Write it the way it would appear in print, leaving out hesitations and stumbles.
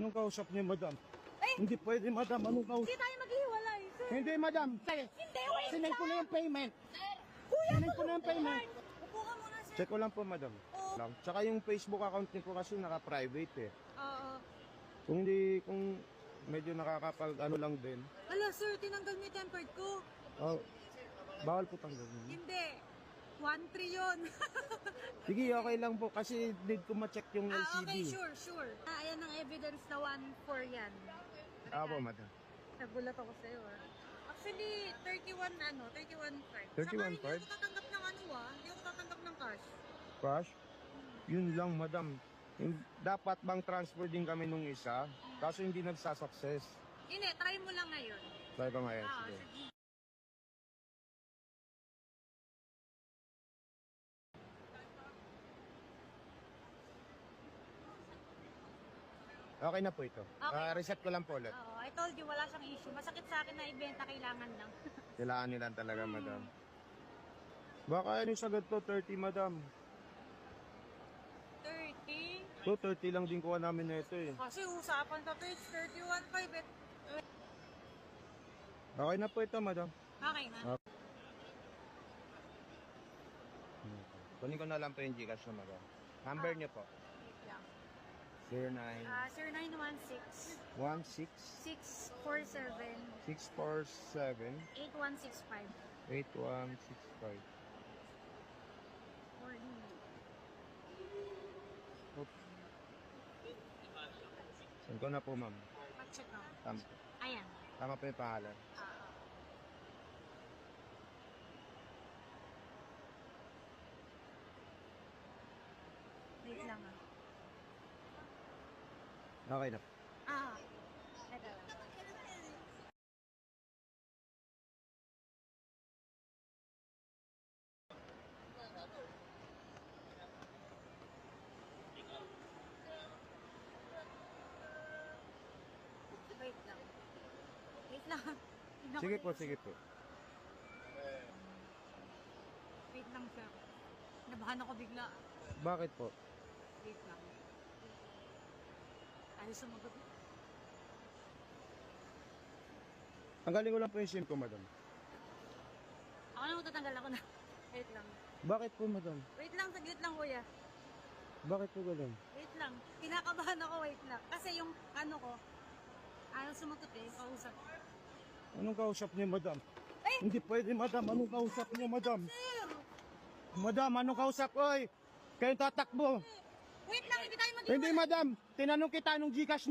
Anong kausap niyo, madam? Eh! Hindi pwede, madam. Anong kausap? Hindi tayo maghihiwalay, sir. Hindi, madam. Hindi, wait Sinend ko na yung payment. Sir, kuya, Sinend ko na yung payment. upo ka muna, sir. Check ko lang po, madam. Oo. Lang. Tsaka yung Facebook account niyo po kasi naka-private eh. Oo. Kung medyo nakakapag ano lang din. Ala, sir, tinanggal mo yung tempered ko. Oh, bawal po tanggalin. Hindi. 1-3 yun. Sige, okay lang po kasi need ko ma-check yung LCD. Okay, sure. Ayan ang evidence na 1-4 yan. Apo, madam. Nagulat ako sa'yo, ah. Actually, 31.5. 31.5? Saka hindi ako tatanggap ng hindi ako tatanggap ng cash. Cash? Yun lang, madam. Dapat bang transfer din kami nung isa? Kaso hindi nagsasucess. Hindi, try mo lang ngayon. Try ko ngayon. Ah, Sige. sige. Okay na po ito. Okay. Reset ko lang po ulit. Oo, I told you, wala siyang issue. Masakit sa akin na ibenta, kailangan lang. Kailangan nila talaga, madam. Baka yung sagot to, 30, madam. 30? To, 30 lang din kuha namin na ito eh. Kasi usapan sa page, 31.5 eh. Okay na po ito, madam. Okay na. Okay. Kunin ko na lang po yung Gcash na, madam. Number niyo po. Wait lang. 09 Sir, 916 16 647 647 8165. 8165. Oops. Saan ko na po, ma'am? Pag-check ako. Tama, Ayan. tama po yung pangalan. Wait lang ah. Okay na. Ito lang. Wait lang. Wait lang. Tignan ko Sige lang po, yung- sige po. Wait lang, sir. Nabahan ako bigla. Bakit po? Wait lang. Ayaw sumagot. Tanggalin ko lang po yung SIM ko, madam. Ako na matatanggal ako na. Wait lang. Bakit po, madam? Wait lang, saglit lang, kuya. Bakit po ganun? Wait lang. Kinakabahan ako, wait lang. Kasi yung ano ko, ayaw sumagot eh, kausap. Anong kausap niyo, madam? Eh! Hindi pwede, madam. Anong kausap niyo, madam? Sir! Madam, anong kausap? Oy! Kayo tatakbo. Wait lang, hindi tayo mag Hindi, madam. Tinanong kita anong Gcash